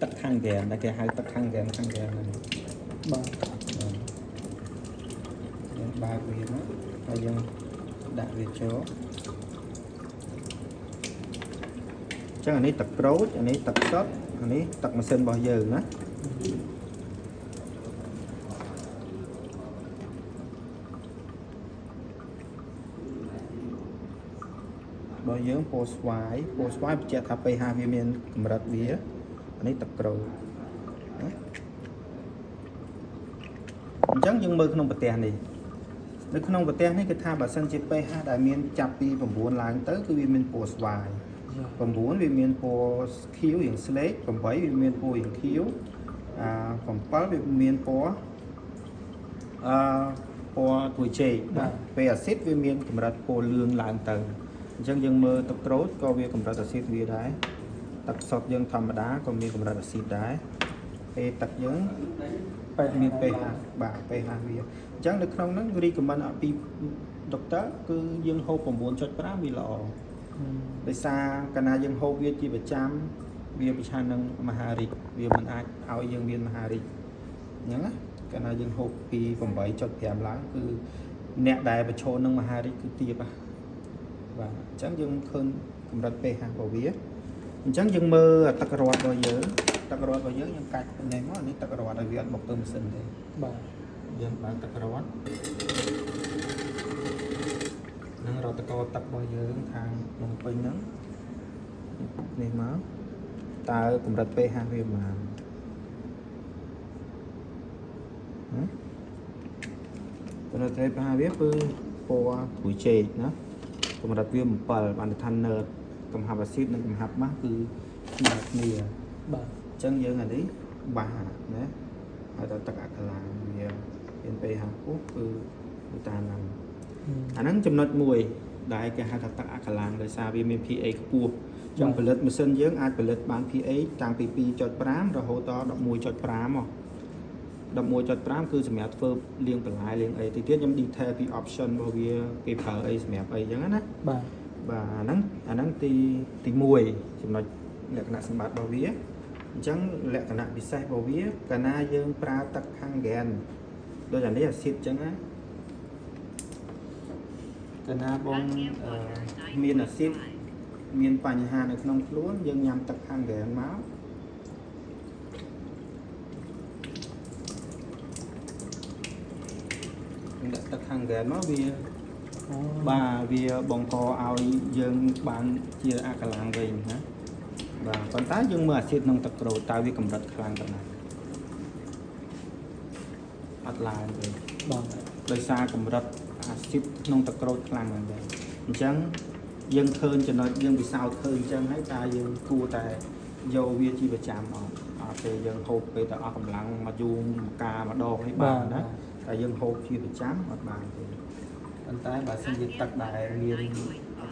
ទឹកខាងហ្គេមតែគេហៅទឹកខាងហ្គេមហ្នឹងបាទយើងបើកវាមកហើយយើងដាក់វាចូលចឹងអានេះទឹកក្រូចអានេះទឹកសុទ្ធអានេះទឹកម៉ាស៊ីនរបស់យើងណារបស់យើងពោស្វាយបញ្ជាក់ថា pH វាមានកម្រិតវាអានេះទឹកក្រូចអញ្ចឹងយើងមើលក្នុងប្រទេសនេះនៅក្នុងប្រទេសនេះគឺថាបើសិនជា pH ដែលមានចាប់ពី9ឡើងទៅគឺវាមានពណ៌ស្វាយ9វាមានពណ៌ខៀវរាងស្លេក8វាមានពណ៌រាងខៀវ7វាមានពណ៌ពណ៌ទួយចេកបាទពេលអាស៊ីតវាមានកម្រិតពណ៌លឿងឡើងទៅអញ្ចឹងយើងមើលទឹកក្រូចក៏វាកម្រិតអាស៊ីតវាដែរទឹកសុទ្ធយើងធម្មតាក៏មានកម្រិតអាស៊ីតដែរពេលទឹកយើងមាន pH បាទ pH វាអញ្ចឹងនៅក្នុងហ្នឹងរីកមិនអពីដុកទ័រគឺយើងហូប 9.5 វាល្អដោយសារកាលណាយើងហូបវាជាប្រចាំវាប្រឆាំងនឹងមហារីកវាមិនអាចឲ្យយើងមានមហារីកអញ្ចឹងណាកាលណាយើងហូបពី 8.5 ឡើងគឺអ្នកដែលប្រឈមនឹងមហារីកគឺទាបបាទអញ្ចឹងយើងឃើញកម្រិត pH របស់វាអញ្ចឹងយើងមើលទឹករ៉ាត់របស់យើងយើងកាច់ញ៉ៃមកនេះទឹករ៉ាត់ឲ្យវាអត់បុកទៅម៉ាស៊ីនទេបាទយើងបើកទឹករ៉ាត់នឹងរត់តកទឹករបស់យើងខាងក្នុងពេញហ្នឹងនេះមកតើកម្រិត pH វាប៉ុន្មានកម្រិត pH វាគឺពណ៌ព្រួយចេកណាកម្រិតវា7បានថាណឺតកំហាប់អាស៊ីតនិងកំហាប់ម៉ាស់គឺស្មើគ្នាបាទអញ្ចឹងយើងអានេះបាសណាហើយដល់ទឹកអាកាឡាវាមាន pH ខ្ពស់គឺតាមហ្នឹងអាហ្នឹងចំណុចមួយដែលគេហៅថាទឹកអាកាឡាដោយសារវាមាន pH ខ្ពស់អញ្ចឹងផលិតម៉ាស៊ីនយើងអាចផលិតបាន pH តាំងពី 2.5 រហូតដល់ 11.5 មក11.5 គឺសម្រាប់ធ្វើលាងបន្លែលាងអីទីទៀតខ្ញុំ detail ពី option របស់វាគេប្រើអីសម្រាប់អីអញ្ចឹងណាបាទអាហ្នឹងទី1ចំណុចលក្ខណៈសម្បត្តិរបស់វាអញ្ចឹងលក្ខណៈពិសេសរបស់វាកាលណាយើងប្រើទឹកខាងហ្គេមដូចអានេះអាស៊ីតអញ្ចឹងណាកាលណាបងមានអាស៊ីតមានបញ្ហានៅក្នុងខ្លួនយើងញ៉ាំទឹកខាងហ្គេមមកដាក់ទឹកខាងហ្គេមមកវាបាទវាបង្កឲ្យយើងបានជាអាកាឡាំងវិញណាបាទប៉ុន្តែយើងមើលអាស៊ីតក្នុងទឹកក្រូចតើវាកម្រិតខ្លាំងប៉ុណ្ណាអត់ឡើងទេបាទដោយសារកម្រិតអាស៊ីតក្នុងទឹកក្រូចខ្លាំងមែនទេអញ្ចឹងយើងឃើញចំណុចយើងពិសោធន៍ឃើញអញ្ចឹងហើយតើយើងគួរតែយកវាជាប្រចាំអត់ពេលយើងហូបពេលតែអស់កម្លាំងមកយូរម្កាម្ដងនេះបានណាតែយើងហូបជាប្រចាំអត់បានទេប៉ុន្តែបើសិនជាទឹកដែល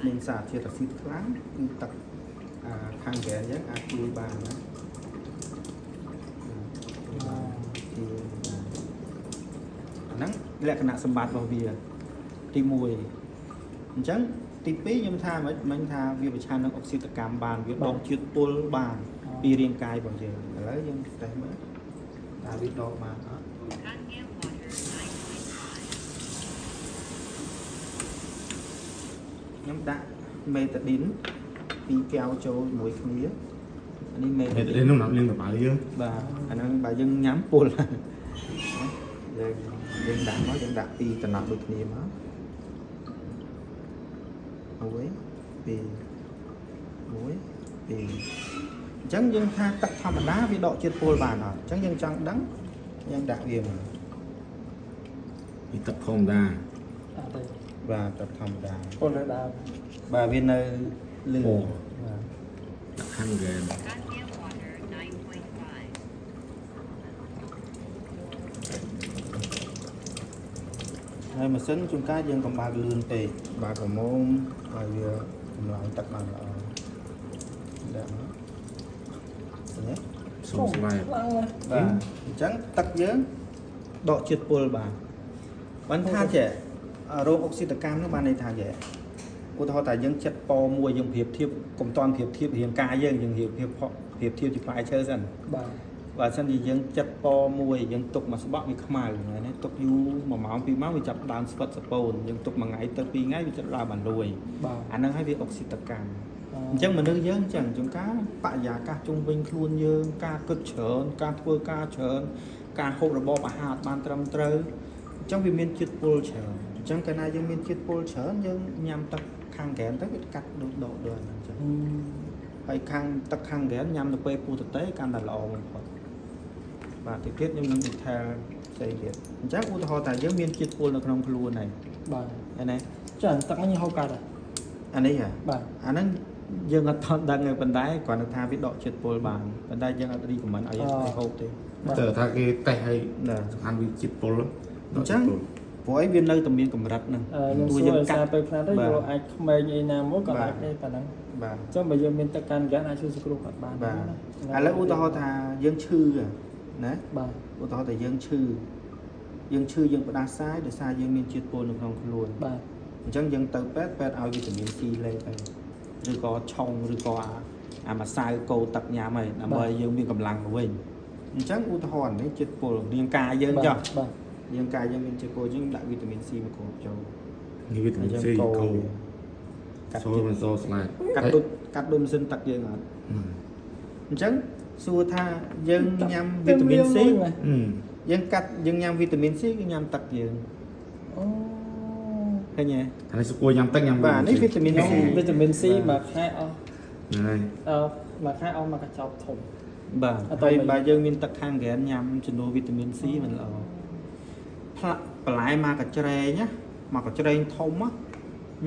មានសារធាតុអាស៊ីតខ្លាំងគឺទឹកខាងហ្គេមយើងអាចជួយបានណាអាហ្នឹងលក្ខណៈសម្បត្តិរបស់វាទី1អញ្ចឹងទី2ខ្ញុំថាមិនថាវាប្រឆាំងនឹងអុកស៊ីតកម្មបានវាដកជាតិពុលបានពីរាងកាយរបស់យើងឥឡូវយើងតេស្តមើលតើវាដកបានអត់ខ្ញុំដាក់មេតាឌីន2កែវចូលជាមួយគ្នាអានេះមេតាឌីននោះណាប់លៀងតបើយើងបាទអាហ្នឹងបើយើងញ៉ាំពុលយើងដាក់មកយើងដាក់2តំណក់ដូចគ្នាមក1 2 1 2អញ្ចឹងយើងថាទឹកធម្មតាវាដកជាតិពុលបានអត់អញ្ចឹងយើងចង់ដឹងយើងដាក់វាមកពីទឹកធម្មតាអត់ទេបាទទឹកធម្មតាពុលនៅដើមបាទវានៅលើបាទទឹកខាងហ្គេមហើយម៉ាស៊ីនជួនកាលយើងកំបើកលឿនពេកបើកក្រមុំហើយវាកម្លាំងទឹកបានល្អដាក់មកនេះសុំស្វាយបាទអញ្ចឹងទឹកយើងដកជាតិពុលបានថាចេះរោគអុកស៊ីតកម្មនោះបានន័យថាចេះឧទាហរណ៍តែយើងចិត្តពមួយយើងប្រៀបធៀបកុំតាន់ប្រៀបធៀបរាងកាយយើងប្រៀបធៀប เปรียบเทียบที่ปลายเชิญสัน บ่า và sân thì dân chặt po mùi dân tục mà bọc bị khmai này này tục du mà máu pi máu bị chặt đàn spot spone dân tục mà ngày tới pi ngay bị chặt la bản đuôi บ่า anh đang hay việc oxytocin chẳng mà nước dân chẳng chúng cá bạ già cá trung bình luôn dương cá cực chởn cá thua cá chởn cá hộp là bò hạt ban trầm trơ trong vì miền chiết pol chởn trong cái này dân miền chiết pol chởn dân nhằm tập khang kén tới cái cắt độ đường hay khang tập khang kén nhằm được quay pu thực tế can là lò và thực tiết nhưng mình theo xây việt chắc u thọ tại dân miền chiết pol là trong luôn này บ่า anh này ចាតាក់នេះហៅកាត់ anh ấy hả បាទ anh ấy dương ở thon đang ở bên đáy còn tha biết độ chiết pol bàn bên đáy dương ở đi của mình ở đây hộp thì តើថាគេតេះឲ្យ nè សំខាន់វាជាតិពុល ចឹង ព្រោះឯងវានៅតែមានកម្រិតហ្នឹង ខ្ញុំសួរសារទៅផ្នែកទៅយកអាចក្មេងអីណាមួយក៏អាចដែរប៉ុណ្ណឹង បាទ អញ្ចឹងបើយើងមានទឹកកាន់កានអាចជួយសង្គ្រោះគាត់បាន បាទឥឡូវឧទាហរណ៍ថាយើងឈឺណា បាទ ឧទាហរណ៍ថាយើងឈឺយើងផ្ដាសាយដោយសារយើងមានជាតិពុលនៅក្នុងខ្លួន បាទ អញ្ចឹងយើងទៅពេទ្យឲ្យវីតាមីន C លេទៅឬក៏ឆុងឬក៏អាម្សៅកូរទឹកញ៉ាំឲ្យដើម្បីយើងមានកម្លាំងមកវិញអញ្ចឹងឧទាហរណ៍នេះជាតិពុលរាងកាយយើងចុះ បាទ រាងកាយយើងមានជាតិពុលយើងដាក់វីតាមីន C មកគ្រប់ចូល នេះវីតាមីន C កូ កាត់ ចូលមិនសូស្លាយ កាត់ដូចម៉ាស៊ីនទឹកយើងអត់អញ្ចឹងសួរថាយើងញ៉ាំវីតាមីន C យើងញ៉ាំវីតាមីន C គឺញ៉ាំទឹកយើង អូ ឃើញទេ អានេះសួរញ៉ាំទឹកញ៉ាំ បាទនេះវីតាមីន C វីតាមីន C មួយខែអស់ ហ្នឹងហើយ មួយខែអស់មួយកញ្ចប់ធំ បាទហើយបើយើងមានទឹកខាងហ្គ្រែនញ៉ាំចំនួនវីតាមីន C មិនល្អផ្លាក់បន្លែមកកញ្ច្រែងណាមកកញ្ច្រែងធំ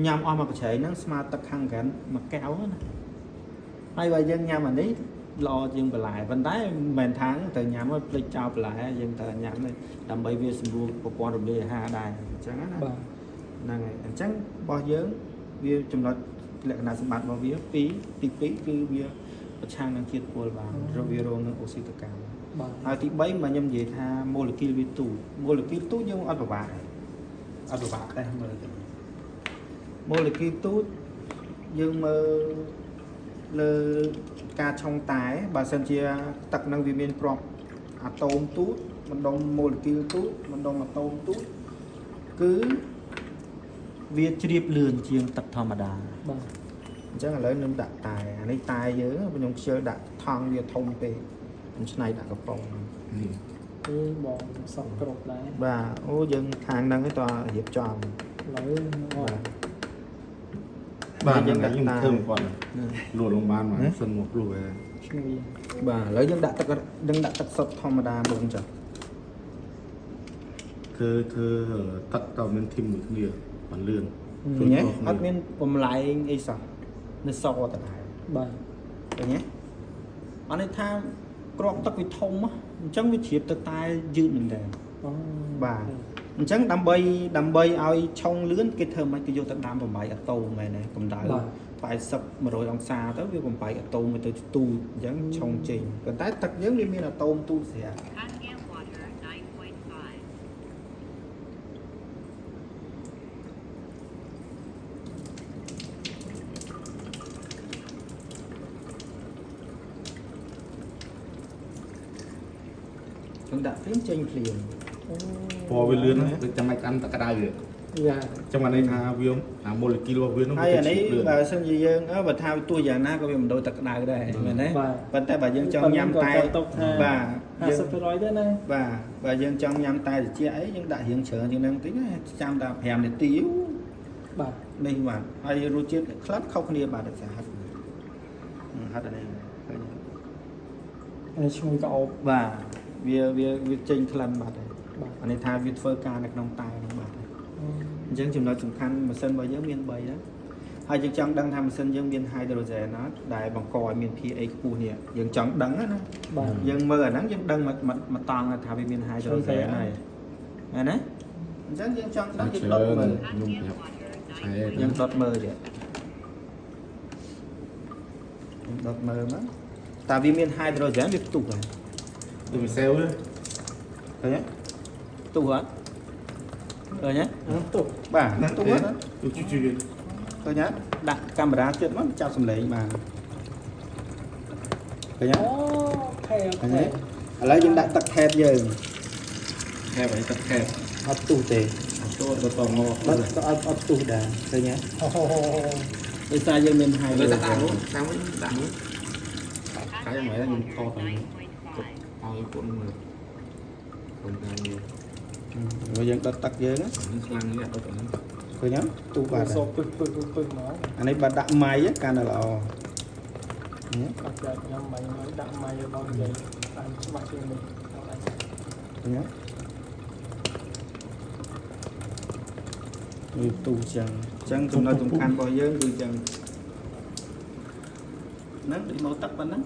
ញ៉ាំអស់មកកញ្ច្រែងហ្នឹងស្មើទឹកខាងហ្គ្រែនមួយកែវណាហើយបើយើងញ៉ាំអានេះល្អជាងបន្លែប៉ុន្តែមិនមែនថាទៅញ៉ាំឲ្យភ្លេចចោលបន្លែយើងត្រូវញ៉ាំទេដើម្បីវាសម្រួលប្រព័ន្ធរំលាយអាហារដែរអញ្ចឹងណា បាទ ហ្នឹងហើយអញ្ចឹងរបស់យើងវាចំណុចលក្ខណៈសម្បត្តិរបស់វាទី2គឺវាប្រឆាំងនឹងជាតិពុលបានវារងនឹងអូស៊ីតកម្ម បាទ ហើយទី3មកខ្ញុំនិយាយថាម៉ូលេគុលវាទូម៉ូលេគុលទូយើងអត់ពិបាកទេមើលទៅម៉ូលេគុលទូយើងមើលលើការឆុងតែបើសិនជាទឹកនឹងវាមានគ្រាប់អាតូមទូបណ្ដុំម៉ូលេគុលទូបណ្ដុំអាតូមទូគឺវាជ្រាបលឿនជាងទឹកធម្មតា បាទ អញ្ចឹងឥឡូវខ្ញុំដាក់តែអានេះតែយើងខ្ញុំខ្ជិលដាក់ថង់វាធំពេកខ្ញុំឆ្នៃដាក់កំប៉ុង នេះ ទេបងសក់គ្រប់ដែរ បាទអូយើងខាងហ្នឹងឯងតើរៀបចំ ឥឡូវអត់ បាទយើងដាក់ខ្ញុំធ្វើមកគាត់លួចលំបានមកសិនមកព្រោះ ឈ្ងុយ បាទឥឡូវយើងដាក់ទឹកសុទ្ធធម្មតាមុនចុះ គឺទឹកតើមានធីមមួយគ្នាបានលឿន ឃើញទេអត់មានបំលែងអីសោះនៅសតដែរ បាទ ឃើញទេអត់ន័យថាគ្រាប់ទឹកវាធំអញ្ចឹងវាជ្រាបទៅតែយឺតមែនតើ អូ បាទអញ្ចឹងដើម្បីឲ្យឆុងលឿនគេធ្វើមិនគេយកទៅដាំបំបីអាតូមមែនទេកម្ដៅ40 100អង្សាទៅវាបំបីអាតូមទៅទូអញ្ចឹងឆុងចេញប៉ុន្តែទឹកយើងវាមានអាតូមទូស្រាប់ Hotgam water 9.5. ខ្ញុំដាក់ភ្លាមចេញភ្លាម ពណ៌វាលឿនដូចចាំមិនកាន់តក្តៅទេ យ៉ា ចាំបានន័យថាវាអាម៉ូលេគុលរបស់វានោះ ហើយអានេះបើសិនជាយើងបើថាទោះយ៉ាងណាក៏វាមិនដូចទឹកក្តៅដែរមែនទេប៉ុន្តែបើយើងចង់ញ៉ាំតែបាទ 50% ទេណា បាទបើយើងចង់ញ៉ាំតែត្រជាក់អីយើងដាក់រៀងច្រើនជាងហ្នឹងតិចណាចាំតែ5នាទី បាទ នេះបាទហើយរសជាតិខ្លះខុសគ្នាបាទតែហាត់ហាត់អានេះឃើញ នេះឈ្ងុយក្អោប បាទវាចេញក្លិនបាទហើយ បាទ អានេះថាវាធ្វើការនៅក្នុងតែហ្នឹងបាទអញ្ចឹងចំណុចសំខាន់ម៉ាស៊ីនរបស់យើងមាន3ហ្នឹងហើយយើងចង់ដឹងថាម៉ាស៊ីនយើងមាន hydrogen អត់ដែលបង្កឲ្យមាន pH ខ្ពស់នេះយើងចង់ដឹងណា បាទ យើងមើលអាហ្នឹងយើងដឹងមកតង់ថាវាមាន hydrogen ហើយមែនទេអញ្ចឹងយើងចង់ដឹងយើងដុតមើល ខ្ញុំប្ Hotgam រាប់ water យើង 9.5. ដុតមើលទៀតដុតមើលមកតើវាមាន hydrogen វាផ្ទុះហើយ ដូចវាសេវទេ ឃើញទេផ្ទុះអត់ឃើញទេ ទុក បាទផ្ទុះអត់ ជួយ ឃើញទេដាក់កាមេរ៉ាជិតមកចាប់សម្លេងបាន ឃើញទេ អូខេអូ ឃើញ ខេ ទេឥឡូវយើងដាក់ទឹកថែបយើង แค่ไปตัดแค่ អត់ផ្ទុះទេ ตัวตัวต่องอ អត់អត់ផ្ទុះដែរឃើញទេ អូ ដោយសារយើងមានហើយ เลยตัดตานู้นตามไว้ด่านู้น Passenger ขายยังไงแล้วยิงคอ load ตอนนี้ 9.5. เอาคนมือคนกลางเลย rồi យើងដុតទឹកយើងណា นี่คลังนี่เอาตรงนั้น ឃើញទេទូបាត់ សូពឹកមក អានេះបាត់ដាក់ម៉ៃកាន់តែល្អ អត់ចាខ្ញុំមិនដាក់ម៉ៃរបស់និយាយតាមច្បាស់ជាងនេះ ឃើញទេវាទូចឹងចំណុចសំខាន់របស់យើងគឺចឹងហ្នឹងដូចមកទឹកប៉ុណ្ណឹង